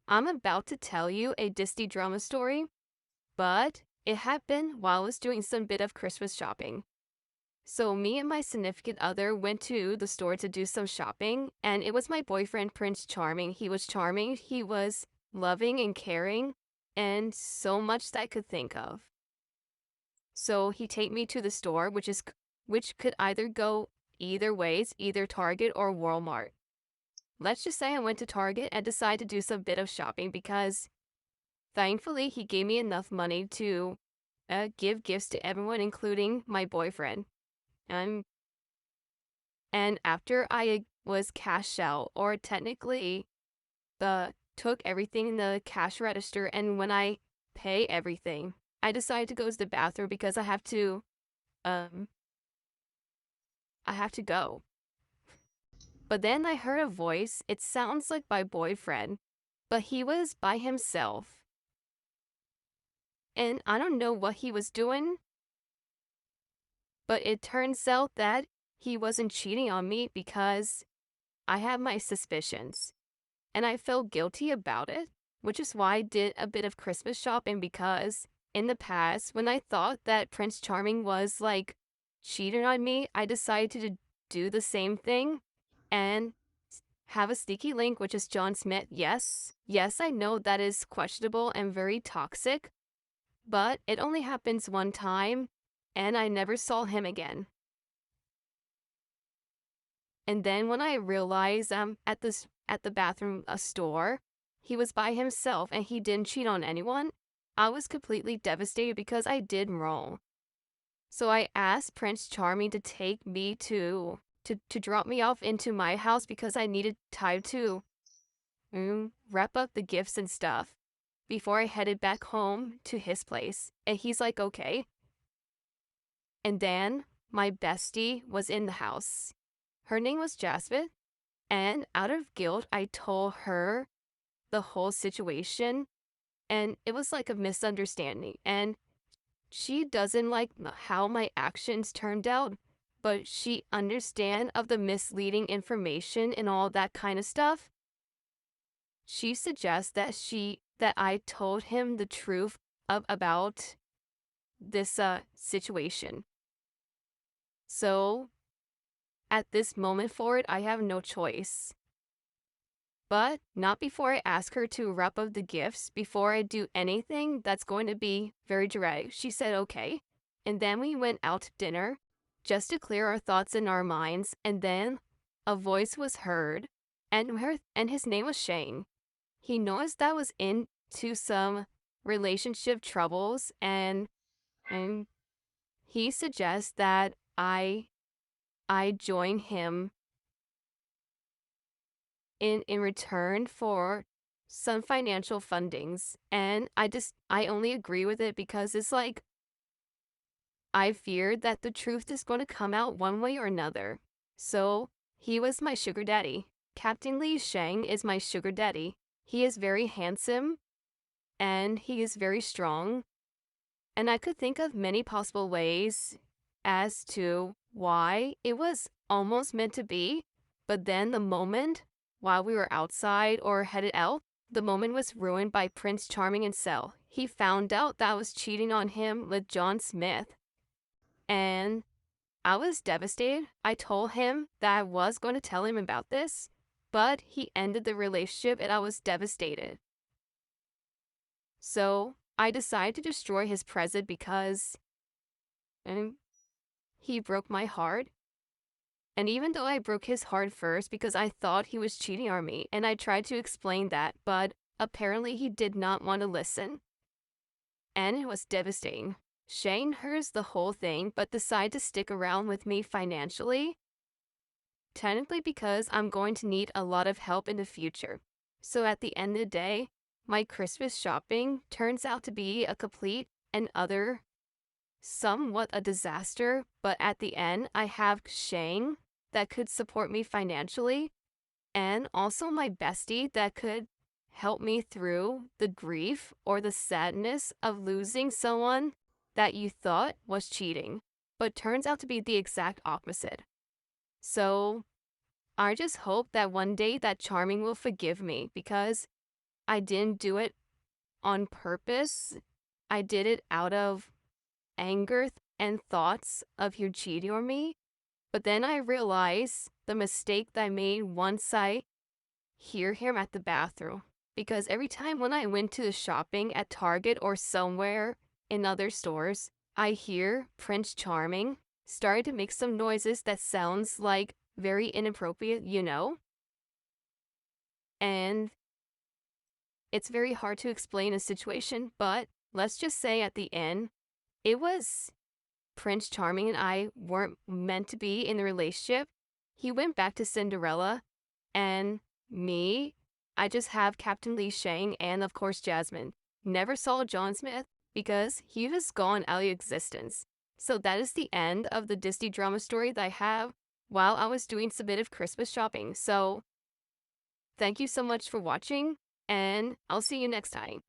I'm about to tell you a Disney drama story, but it happened while I was doing some bit of Christmas shopping. So me and my significant other went to the store to do some shopping, and it was my boyfriend, Prince Charming. He was charming, he was loving and caring, and so much that I could think of. So he take me to the store, which could either go either ways, either Target or Walmart. Let's just say I went to Target and decided to do some bit of shopping because thankfully, he gave me enough money to give gifts to everyone, including my boyfriend. Um, and after I was cashed out, or technically, the took everything in the cash register, and when I pay everything, I decided to go to the bathroom because um, I have to go. But then I heard a voice. It sounds like my boyfriend, but he was by himself, and I don't know what he was doing. But it turns out that he wasn't cheating on me because I had my suspicions. And I felt guilty about it, which is why I did a bit of Christmas shopping because in the past, when I thought that Prince Charming was like cheating on me, I decided to do the same thing and have a sneaky link, which is John Smith. Yes, I know that is questionable and very toxic, but it only happens one time and I never saw him again. And then when I realized at the bathroom store, he was by himself and he didn't cheat on anyone, I was completely devastated because I did wrong. So I asked Prince Charming to take me to drop me off into my house because I needed time to wrap up the gifts and stuff before I headed back home to his place. And he's like, okay. And then my bestie was in the house. Her name was Jasmine. And out of guilt, I told her the whole situation. And it was like a misunderstanding. And she doesn't like how my actions turned out, but she understand of the misleading information and all that kind of stuff. She suggests that I told him the truth about this situation. So at this moment forward, I have no choice. But not before I ask her to wrap up the gifts, before I do anything that's going to be very dramatic. She said okay. And then we went out to dinner just to clear our thoughts in our minds. And then a voice was heard, and his name was Shane. He noticed that I was into some relationship troubles, and he suggests that I join him in return for some financial fundings. And I only agree with it because it's like I feared that the truth is going to come out one way or another. So he was my sugar daddy. Captain Li Shang is my sugar daddy. He is very handsome and he is very strong. And I could think of many possible ways as to why it was almost meant to be, but then the moment while we were outside or headed out, the moment was ruined by Prince Charming and Cell. He found out that I was cheating on him with John Smith, and I was devastated. I told him that I was going to tell him about this, but he ended the relationship and I was devastated. So I decided to destroy his present because he broke my heart. And even though I broke his heart first because I thought he was cheating on me, and I tried to explain that, but apparently he did not want to listen. And it was devastating. Shane hears the whole thing, but decided to stick around with me financially. Technically because I'm going to need a lot of help in the future. So at the end of the day, my Christmas shopping turns out to be a complete and utter somewhat a disaster, but at the end, I have Shane that could support me financially, and also my bestie that could help me through the grief or the sadness of losing someone that you thought was cheating, but turns out to be the exact opposite. So I just hope that one day that Charming will forgive me because I didn't do it on purpose. I did it out of anger and thoughts of you cheating on me. But then I realized the mistake that I made once I hear him at the bathroom. Because every time when I went to the shopping at Target or somewhere in other stores, I hear Prince Charming started to make some noises that sounds like very inappropriate, you know? And it's very hard to explain a situation, but let's just say at the end, it was Prince Charming and I weren't meant to be in the relationship. He went back to Cinderella, and me, I just have Captain Lee Shang and, of course, Jasmine. Never saw John Smith because he was gone out of existence. So that is the end of the Disney drama story that I have while I was doing some bit of Christmas shopping. So thank you so much for watching, and I'll see you next time.